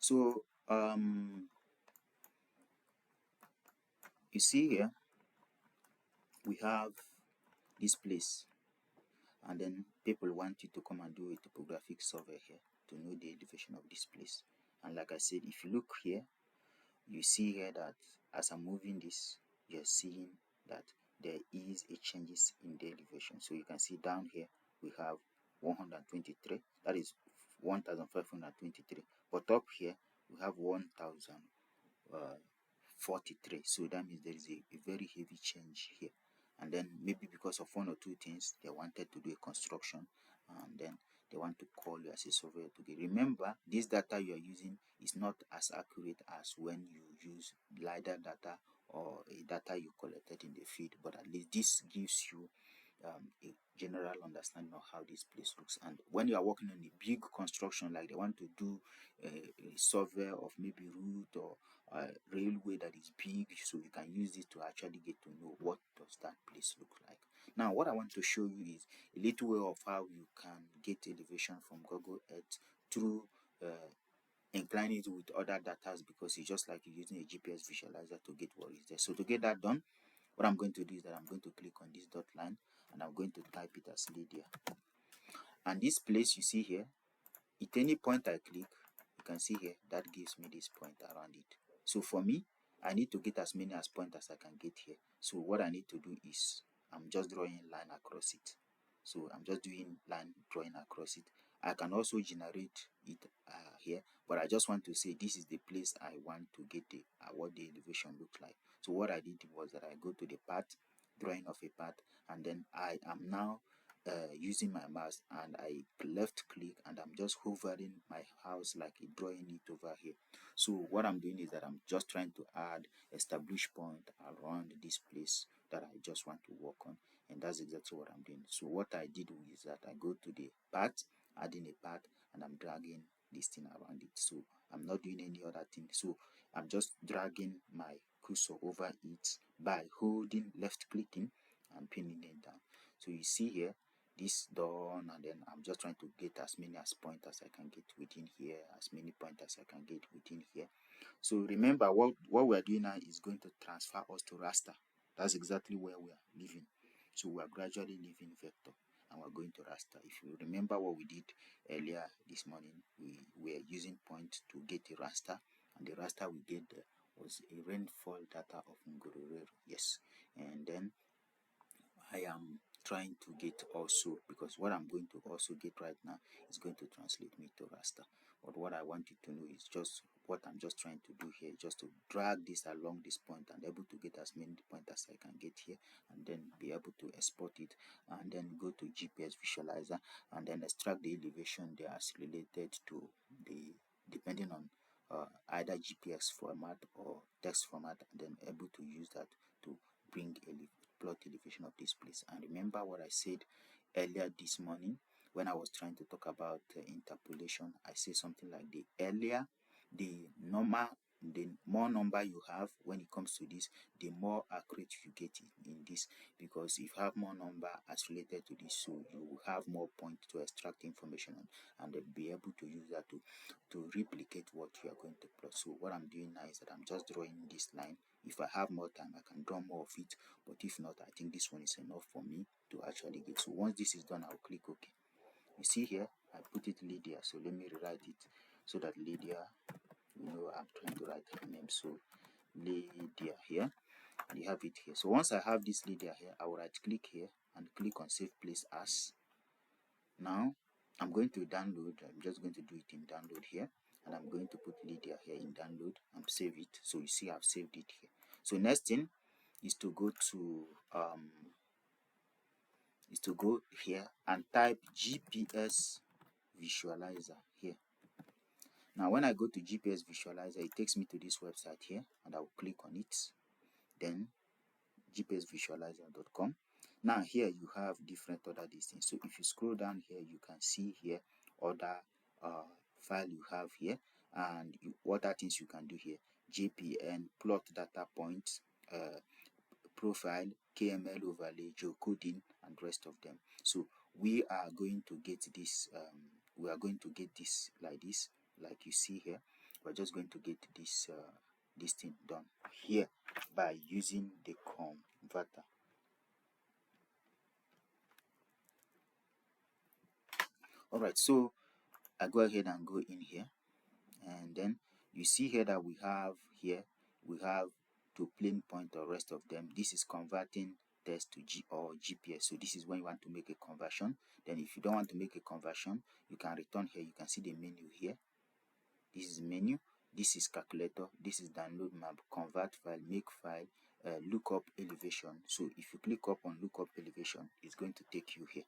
So you see here we have this place, and then people want you to come and do a topographic survey here to know the elevation of this place. And like I said, if you look here, you see here that as I'm moving this, you're seeing that there is a changes in the elevation. So you can see down here we have 123, that is 1523, but up here we have 1043. So that means there is a very heavy change here. And then maybe because of one or two things, they wanted to do a construction, and then they want to call you as a surveyor to get. Remember, this data you are using is not as accurate as when you use LiDAR data or a data you collected in the field, but at least this gives you a general understanding of how this place looks. And when you are working on a big construction, like they want to do a survey of maybe route or railway that is big, so you can use it to actually get to know what does that place look like. Now what I want to show you is a little way of how you can get elevation from Google Earth through incline it with other data, because it's just like you're using a GPS visualizer to get what is there. So to get that done, what I'm going to do is that I'm going to click on this dot line and I'm going to type it as Lydia. And this place you see here, at any point I click, you can see here that gives me this point around it. So for me, I need to get as many as points as I can get here. So what I need to do is I'm just drawing a line across it. So I'm just doing line drawing across it. I can also generate it here, but I just want to say this is the place I want to get the what the elevation looks like. So what I did was that I go to the path, drawing of a path, and then I am now using my mouse and I left click and I'm just hovering my house like drawing it over here. So what I'm doing is that I'm just trying to add establish point around this place that I just want to work on, and that's exactly what I'm doing. So what I did is that I go to the path, adding a path, and I'm dragging this thing around it. So I'm not doing any other thing. So I'm just dragging my cursor over it by holding left clicking and pinning it down. So you see here this done, and then I'm just trying to get as many as points as I can get within here, as many points as I can get within here. So remember what we are doing now is going to transfer us to raster. That's exactly where we are living. So we are gradually leaving vector and we're going to raster. If you remember what we did earlier this morning, we were using point to get a raster, and the raster we get there was a rainfall data of Ngororero. Yes, and then I am trying to get also, because what I'm going to also get right now is going to translate me to raster. But what I want you to know is just what I'm just trying to do here, just to drag this along this point and able to get as many points as I can get here, and then be able to export it, and then go to GPS visualizer and then extract the elevation there as related to the, depending on either GPX format or text format, and then able to use that to bring a plot elevation of this place. And remember what I said earlier this morning when I was trying to talk about interpolation. I said something like the earlier the more number you have when it comes to this, the more accurate you get in this, because if you have more number as related to this, so you will have more points to extract information on, and then be able to use that to replicate what you are going to plot. So what I'm doing now is that I'm just drawing this line. If I have more time, I can draw more of it, but if not, I think this one is enough for me to actually get. So once this is done, I'll click OK. You see here, I put it Lydia, so let me rewrite it so that Lydia, I'm trying to write her name, so Lydia here, and you have it here. So once I have this Lydia here, I will right click here and click on Save Place As. Now I'm going to download. I'm just going to do it in download here, and I'm going to put Lydia here in download and save it. So you see I've saved it here. So next thing is to go here and type GPS visualizer here. Now when I go to GPS visualizer, it takes me to this website here, and I will click on it, then gpsvisualizer.com. Now here you have different other distance. So if you scroll down here, you can see here other file you have here, and what are things you can do here: JPN, plot data points, profile, KML overlay, geocoding, and rest of them. So we are going to get this like this, like you see here. we're just going to get this this thing done here by using the converter. All right, so I go ahead and go in here, and then you see here that we have to plane point or rest of them. This is converting test to G or GPS. So this is when you want to make a conversion. Then if you don't want to make a conversion, you can return here. You can see the menu here. This is menu. This is calculator. This is download map, convert file, make file, lookup elevation. So if you click up on lookup elevation, it's going to take you here.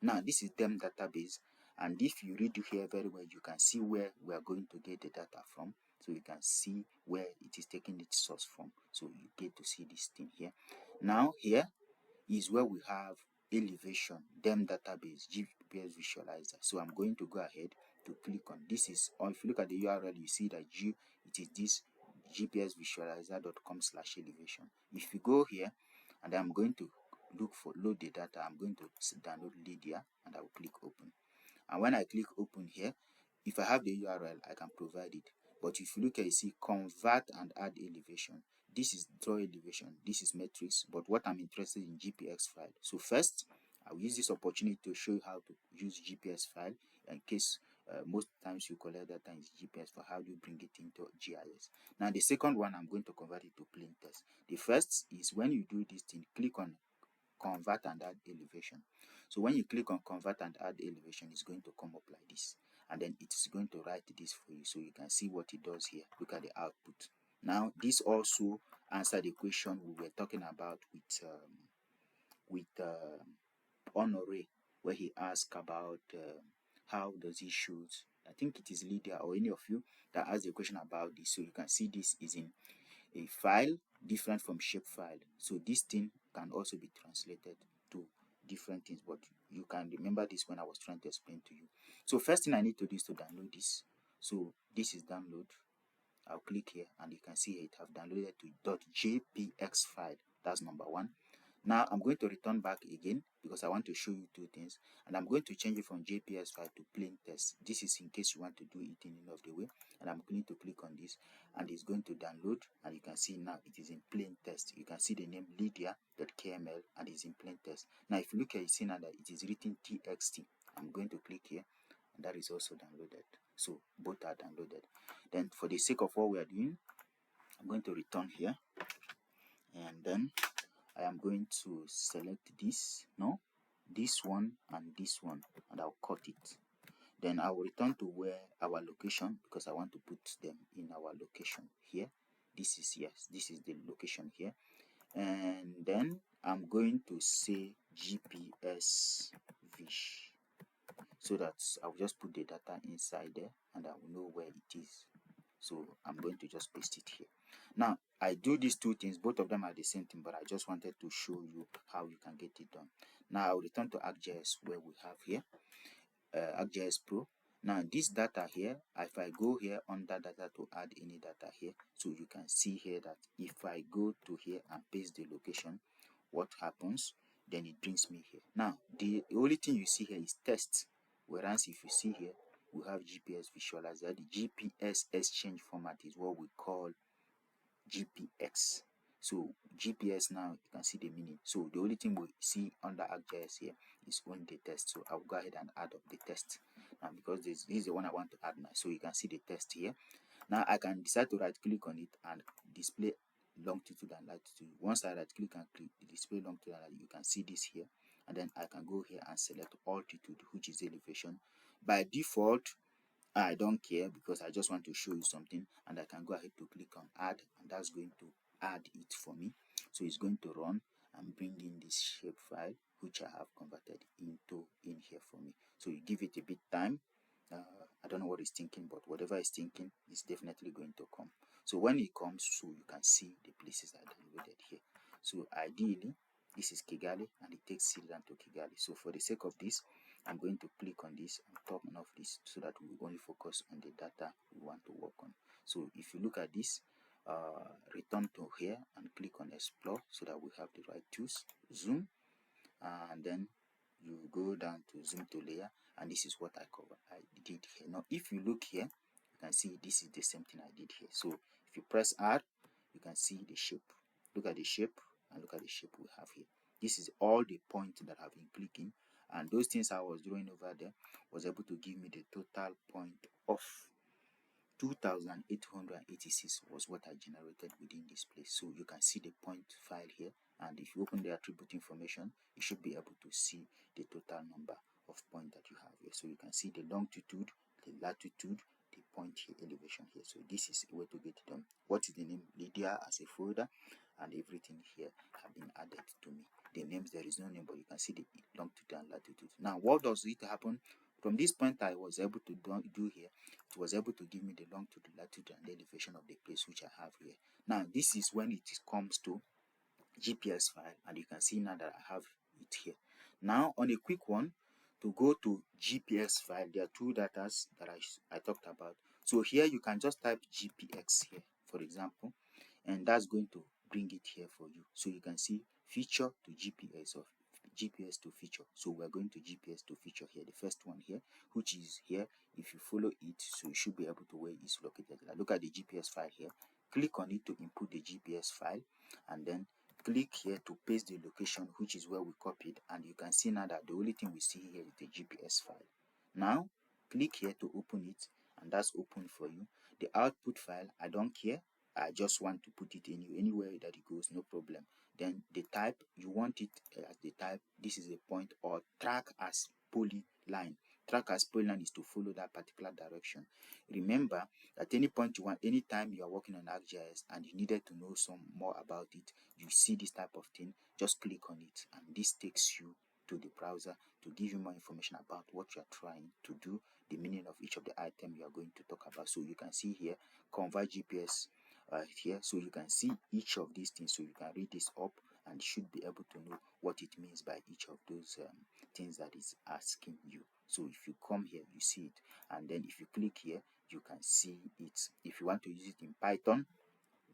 Now this is them database, and if you read here very well, you can see where we are going to get the data from. So you can see where it is taking its source from. So you get to see this thing here. Now here is where we have elevation, them database, GPS visualizer. So I'm going to go ahead to click on this. Is, or if you look at the URL, you see that it is this gpsvisualizer.com/elevation. If you go here, and I'm going to load the data, I'm going to download Lydia, and I will click open. And when I click open here, if I have the URL, I can provide it. But if you look at, you see convert and add elevation. This is draw elevation, this is metrics, but what I'm interested in GPX file. So first, I'll use this opportunity to show you how to use GPS file in case most times you collect data in GPS, for how do you bring it into GIS. Now the second one, I'm going to convert it to plain text. The first is when you do this thing, click on convert and add elevation. So when you click on convert and add elevation, it's going to come up like this, and then it's going to write this for you, so you can see what it does here. Look at the output. Now this also answer the question we were talking about with Honore, where he asked about how does he shoot. I think it is Lydia or any of you that asked the question about this. So you can see this is in a file different from shapefile. So this thing can also be translated to different things, but you can remember this when I was trying to explain to you. So first thing I need to do is to download this. So this is download. I'll click here, and you can see it have downloaded to .jpx file. That's number one. Now I'm going to return back again because I want to show you two things, and I'm going to change it from JPS file to plain text. This is in case you want to do it in any of the way, and I'm going to click on this, and it's going to download, and you can see now it is in plain text. You can see the name Lydia.kml, and it's in plain text. Now if you look at it, you see now that it is written TXT. I'm going to click here, and that is also downloaded. So both are downloaded. Then for the sake of what we are doing, I'm going to return here, and then I am going to select this one and this one, and I'll cut it. Then I will return to where our location, because I want to put them in our location here. This is, yes, this is the location here. And then I'm going to say GPS Vish, so that I'll just put the data inside there and I will know where it is. So I'm going to just paste it here. Now I do these two things, both of them are the same thing, but I just wanted to show you how you can get it done. Now I'll return to ArcGIS, where we have here ArcGIS Pro. Now this data here, if I go here under data to add any data here, so you can see here that if I go to here and paste the location, what happens, then it brings me here. Now the only thing you see here is test, whereas if you see here we have GPS visualizer. The GPS exchange format is what we call GPX. So GPS, now you can see the meaning. So the only thing we see under ArcGIS here is only the test. So I'll go ahead and add up the test now, because this is the one I want to add now. So you can see the test here. Now I can decide to right click on it and display longitude and latitude. Once I right click and click display longitude and latitude, you can see this here, and then I can go here and select altitude, which is elevation. By default, I don't care because I just want to show you something, and I can go ahead to click on add, and that's going to add it for me. So it's going to run and bring in this shape file, which I have converted into in here for me. So you give it a bit time. I don't know what it's thinking, but whatever it's thinking is definitely going to come. So when it comes, so you can see the places I downloaded here. So ideally, this is Kigali, and it takes Sri to Kigali. So for the sake of this, I'm going to click on this and turn off this, so that we only focus on the data we want to work on. So if you look at this, return to here and click on explore, so that we have the right tools, zoom, and then you go down to zoom to layer, and this is what I did here. Now if you look here, you can see this is the same thing I did here. So if you press R, you can see the shape. Look at the shape and look at the shape we have here. This is all the points that I've been clicking, and those things I was drawing over there was able to give me the total point of 2886 was what I generated within this place. So you can see the point file here, and if you open the attribute information, you should be able to see the total number of points that you have here. So you can see the longitude, the latitude, the point here, elevation here. So this is a way to get them. What is the name? Lydia as a folder, and everything here have been added to me. The names, there is no name, but you can see the longitude and latitude. Now what does it happen? From this point I was able to do here, it was able to give me the longitude, latitude, and the elevation of the place which I have here. Now this is when it comes to GPS file, and you can see now that I have it here. Now on a quick one, to go to GPS file, there are two data that I talked about. So here you can just type GPX here, for example, and that's going to bring it here for you. So you can see feature to GPS or GPS to feature. So we're going to GPS to feature here, the first one here, which is here. If you follow it, so you should be able to where it's located. Look at the GPS file here. Click on it to input the GPS file, and then click here to paste the location, which is where we copied, and you can see now that the only thing we see here is the GPS file. Now click here to open it, and that's open for you. The output file, I don't care, I just want to put it anywhere that it goes, no problem. Then the type, you want it as the type, this is a point, or track as polyline. Track as polyline is to follow that particular direction. Remember at any point you want, anytime you are working on ArcGIS and you needed to know some more about it, you see this type of thing, just click on it, and this takes you to the browser to give you more information about what you are trying to do, the meaning of each of the item you are going to talk about. So you can see here, convert GPS here, so you can see each of these things, so you can read this up and should be able to know what it means by each of those things that is asking you. So if you come here, you see it, and then if you click here, you can see it. If you want to use it in Python,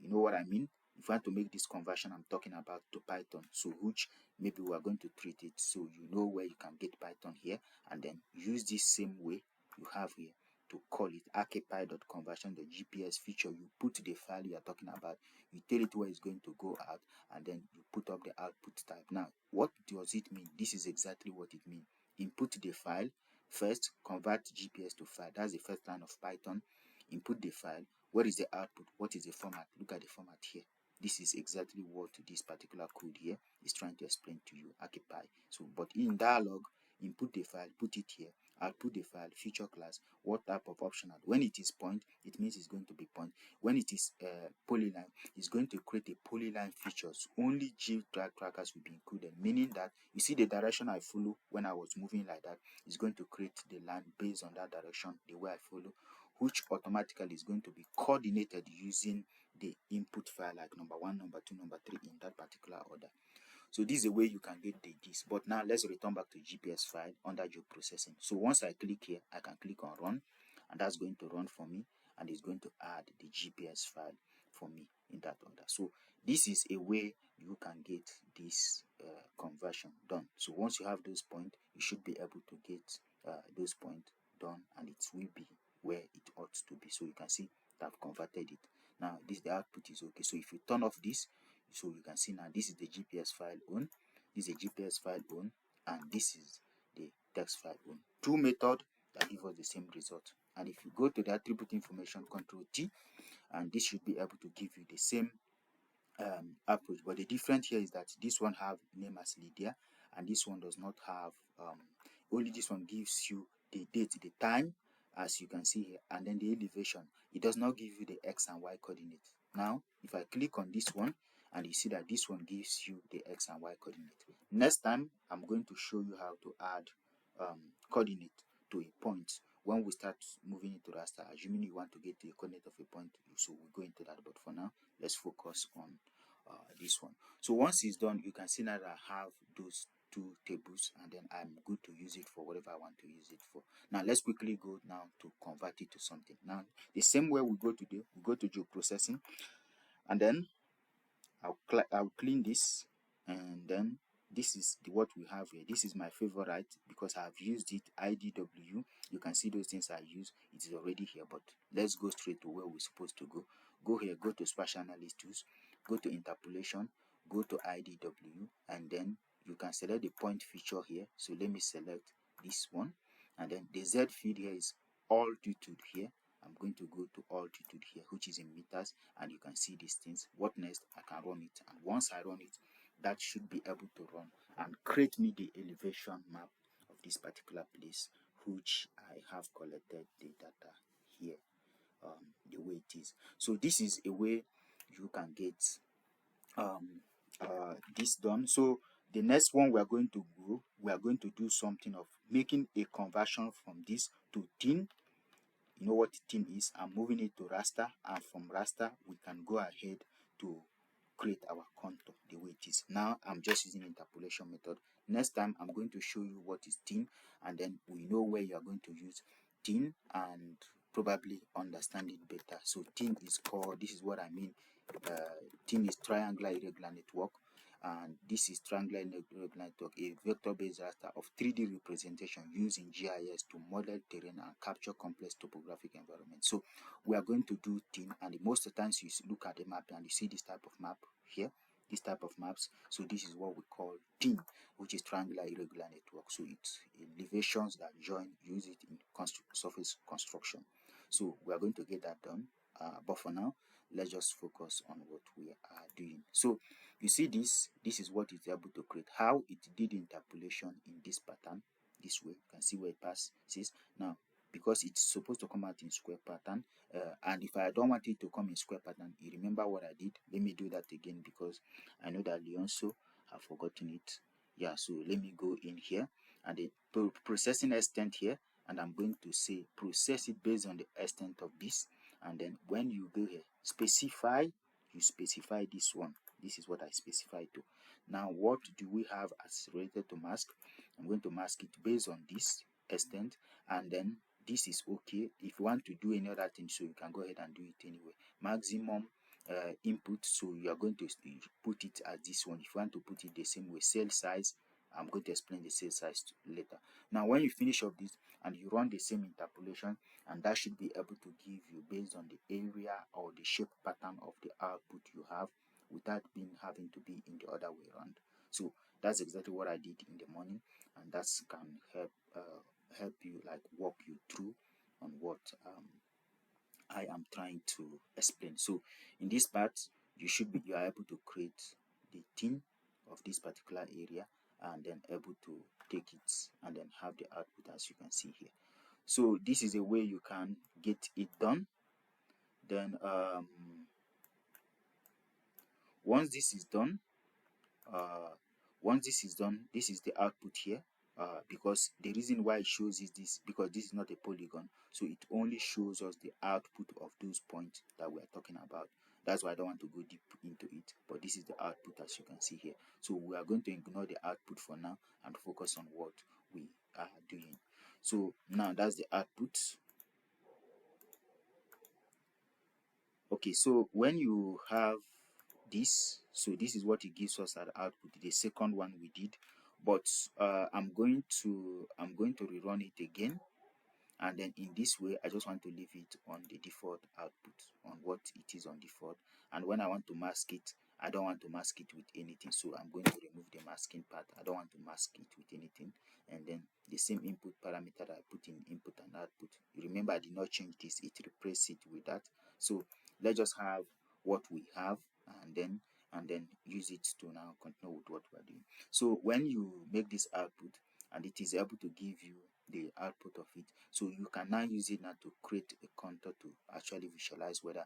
you know what I mean. If you want to make this conversion I'm talking about to Python, so which maybe we are going to treat it, so you know where you can get Python here, and then use this same way you have here to call it arcpy.conversion, the GPS feature. You put the file you are talking about, you tell it where it's going to go out, and then you put up the output type. Now what does it mean? This is exactly what it means. Input the file first, convert GPS to file. That's the first line of Python. Input the file. What is the output? What is the format? Look at the format here. This is exactly what this particular code here is trying to explain to you, ArcGIS. So, but in dialog, input the file, put it here, output the file, feature class, what type of optional. When it is point, it means it's going to be point. When it is polyline, it's going to create a polyline features. Only geographic trackers will be included, meaning that you see the direction I follow when I was moving like that, is going to create the line based on that direction, the way I follow, which automatically is going to be coordinated using the input file, like number 1, number 2, number 3 in that particular order. So this is a way you can get the gist. But now let's return back to GPS file under geoprocessing. So once I click here, I can click on run, and that's going to run for me, and it's going to add the GPS file for me in that order. So this is a way you can get this conversion done. So once you have those points, you should be able to get those points done, and it will be where it ought to be. So you can see that I've converted it. Now this, the output is okay. So if you turn off this, so you can see now this is the GPS file on, this is a GPS file on, and this is the text file on. Two methods that give us the same result. And if you go to the attribute information, Control T, and this should be able to give you the same approach. But the difference here is that this one have name as Lydia, and this one does not have. Only this one gives you the date, the time, as you can see here, and then the elevation. It does not give you the x and y coordinate. Now if I click on this one, and you see that this one gives you the x and y coordinate. Next time I'm going to show you how to add coordinate to a point when we start moving into raster, assuming you want to get the coordinate of a point. So we'll go into that, but for now let's focus on this one. So once it's done, you can see that I have those two tables, and then I'm good to use it for whatever I want to use it for. Now let's quickly go now to convert it to something. Now the same way we go today, we go to geoprocessing, and then I'll clean this, and then this is what we have here. This is my favorite because I have used it, IDW. You can see those things I use. It is already here, but let's go straight to where we're supposed to go. Go here, go to Spatial Analysis Tools, go to Interpolation, go to IDW, and then you can select the point feature here. So let me select this one, and then the Z field here is altitude here. I'm going to go to altitude here, which is in meters, and you can see these things. What next? I can run it, and once I run it, that should be able to run and create me the elevation map of this particular place, which I have collected the data here, the way it is. So this is a way you can get this done. So the next one we are going to do something of making a conversion from this to thin. You know what thin is? I'm moving it to raster, and from raster we can go ahead to create our contour the way it is. Now I'm just using interpolation method. Next time I'm going to show you what is thin, and then we know where you are going to use thin and probably understand it better. So thin is called, this is what I mean, thin is triangular irregular network, and this is triangular irregular network, a vector-based raster of 3D representation using GIS to model terrain and capture complex topographic environments. So we are going to do thin, and most of the times you look at the map and you see this type of map here, this type of maps. So this is what we call thin, which is triangular irregular network. So it's elevations that join, use it in surface construction. So we are going to get that done, but for now let's just focus on what we are doing. So you see this is what it's able to create, how it did interpolation in this pattern, this way. You can see where it passes. Now because it's supposed to come out in square pattern, and if I don't want it to come in square pattern, you remember what I did. Let me do that again because I know that Leonso have forgotten it. Yeah, so let me go in here and the processing extent here, and I'm going to say process it based on the extent of this. And then when you go here, specify, you specify this one. This is what I specify to. Now what do we have as related to mask? I'm going to mask it based on this extent, and then this is okay. If you want to do any other thing, so you can go ahead and do it anyway. Maximum input, so you are going to put it as this one. If you want to put it the same way, cell size, I'm going to explain the cell size later. Now when you finish up this and you run the same interpolation, and that should be able to give you based on the area or the shape pattern of the output you have, without having to be in the other way around. So that's exactly what I did in the morning, and that can help you, like walk you through on what I am trying to explain. So in this part, you are able to create the thin of this particular area, and then able to take it and then have the output as you can see here. So this is a way you can get it done. Then once this is done, this is the output here. Because the reason why it shows is this, because this is not a polygon, so it only shows us the output of those points that we are talking about. That's why I don't want to go deep into it, but this is the output as you can see here. So we are going to ignore the output for now and focus on what we are doing. So now that's the output. Okay, so when you have this, so this is what it gives us at output, the second one we did. But I'm going to rerun it again, and then in this way I just want to leave it on the default output, on what it is on default. And when I want to mask it, I don't want to mask it with anything, so I'm going to remove the masking part. I don't want to mask it with anything. And then the same input parameter that I put in input and output, you remember I did not change this, it replaced it with that. So let's just have what we have, and then use it to now continue with what we're doing. So when you make this output and it is able to give you the output of it, so you can now use it now to create a contour to actually visualize whether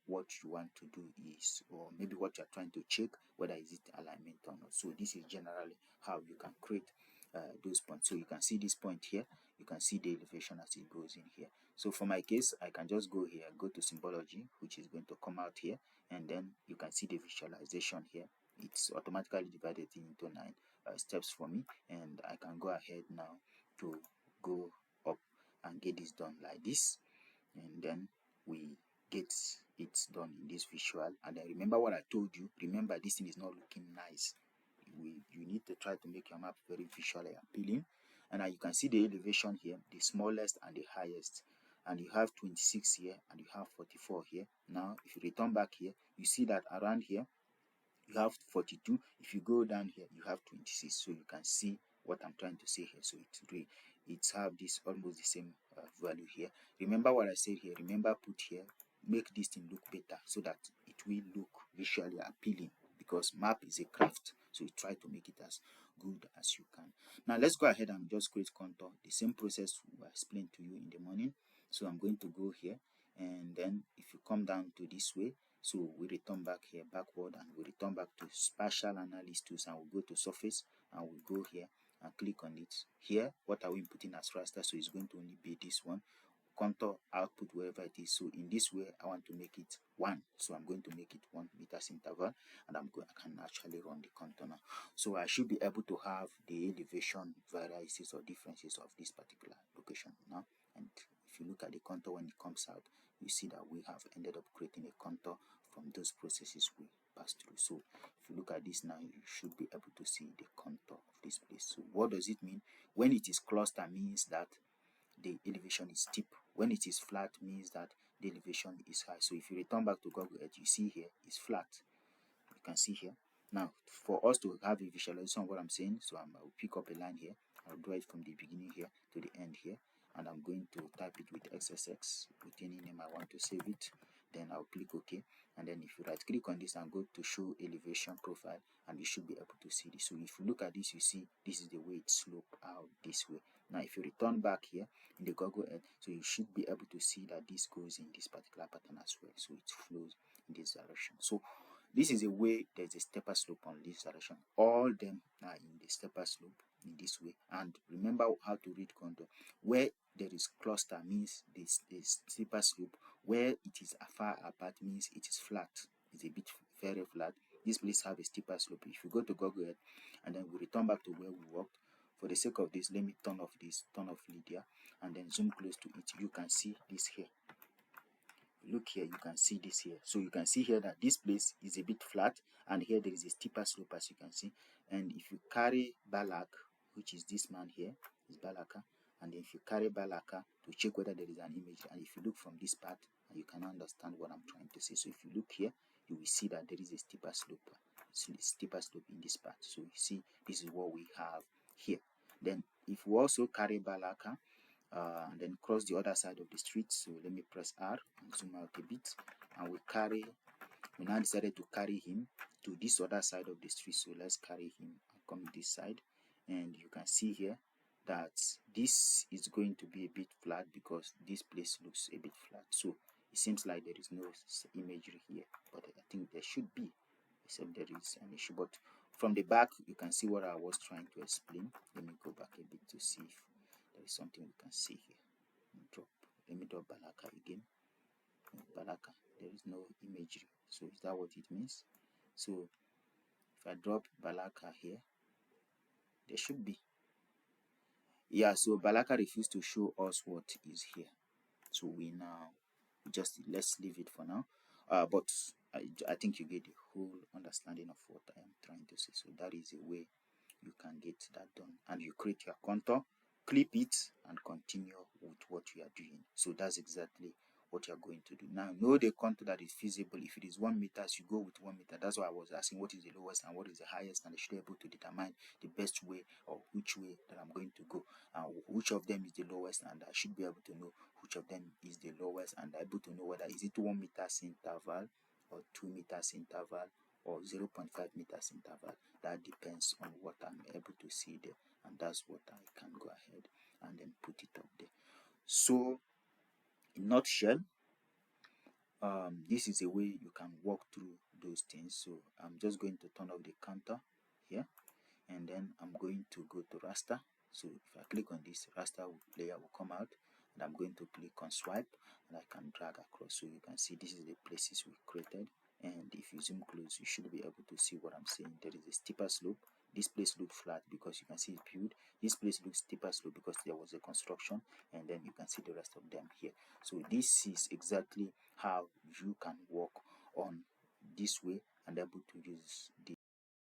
what you want to do is, or maybe what you're trying to check, whether is it alignment or not. So this is generally how you can create those points. So you can see this point here, you can see the elevation as it goes in here. So for my case, I can just go here, go to symbology, which is going to come out here, and then you can see the visualization here. It's automatically divided into 9 steps for me, and I can go ahead now to go up and get this done like this, and then we get it done in this visual. And then remember what I told you, remember this thing is not looking nice, you need to try to make your map very visually appealing. And now you can see the elevation here, the smallest and the highest, and you have 26 here and you have 44 here. Now if you return back here, you see that around here you have 42. If you go down here, you have 26. So you can see what I'm trying to say here. So it's have this almost the same value here. Remember what I said here. Remember, put here, make this thing look better so that it will look visually appealing, because map is a craft. So you try to make it as good as you can. Now let's go ahead and just create contour. The same process I explained to you in the morning. So I'm going to go here, and then if you come down to this way, so we return back here backward, and we return back to spatial analysis tools, and we'll go to surface, and we'll go here and click on it. Here, what are we inputting as raster? So it's going to only be this one, contour output, wherever it is. So in this way, I want to make it 1. So I'm going to make it 1 meters interval, and I can actually run the contour now. So I should be able to have the elevation variances or differences of this particular location now. And if you look at the contour when it comes out, you see that we have ended up creating a contour from those processes we passed through. So if you look at this now, you should be able to see the contour of this place. So what does it mean? When it is cluster, means that the elevation is steep. When it is flat, means that the elevation is high. So if you return back to Google Earth, you see here is flat. You can see here. Now, for us to have a visualization of what I'm saying, so I'll pick up a line here. I'll draw it from the beginning here to the end here, and I'm going to type it with XSX with any name I want to save it. Then I'll click OK, and then if you right click on this and go to show elevation profile, and you should be able to see this. So if you look at this, you see this is the way it slopes out this way. Now if you return back here in the Google Earth, so you should be able to see that this goes in this particular pattern as well. So it flows in this direction. So this is a way there's a stepper slope on this direction. All them are in the stepper slope in this way. And remember how to read contour. Where there is cluster means this steeper slope. Where it is far apart means it is flat. It's a bit very flat. This place have a steeper slope. If you go to Google Earth and then we return back to where we worked, for the sake of this, let me turn off Lydia, and then zoom close to it. You can see this here. Look here, you can see this here. So you can see here that this place is a bit flat, and here there is a steeper slope, as you can see. And if you carry Balak, which is this man here, is Balaka, and if you carry Balaka to check whether there is an image, and if you look from this part, you can understand what I'm trying to say. So if you look here, you will see that there is a steeper slope in this part. So you see, this is what we have here. Then if we also carry Balaka, and then cross the other side of the street, so let me press R and zoom out a bit, and we now decided to carry him to this other side of the street. So let's carry him and come this side, and you can see here that this is going to be a bit flat because this place looks a bit flat. So it seems like there is no imagery here, but I think there should be, except there is an issue. But from the back, you can see what I was trying to explain. Let me go back a bit to see if there is something we can see here. Let me drop Balaka again. Balaka, there is no imagery. So is that what it means? So if I drop Balaka here, there should be. Yeah, so Balaka refused to show us what is here. So we now let's leave it for now. But I think you get the whole understanding of what I am trying to say. So that is a way you can get that done, and you create your contour, clip it, and continue with what you are doing. So that's exactly what you are going to do. Now know the contour that is feasible. If it is 1 meter, you go with 1 meter. That's why I was asking what is the lowest and what is the highest, and I should be able to determine the best way or which way that I'm going to go, which of them is the lowest, and I should be able to know which of them is the lowest, and able to know whether is it 1 meters interval or 2 meters interval or 0.5 meters interval. That depends on what I'm able to see there, and that's what I can go ahead and then put it up there. So in a nutshell, this is a way you can walk through those things. So I'm just going to turn off the counter here, and then I'm going to go to raster. So if I click on this, raster layer will come out, and I'm going to click on swipe, and I can drag across. So you can see this is the places we created, and if you zoom close, you should be able to see what I'm saying. There is a steeper slope. This place looks flat because you can see it's built. This place looks steeper slope because there was a construction, and then you can see the rest of them here. So this is exactly how you can work on this way and able to use the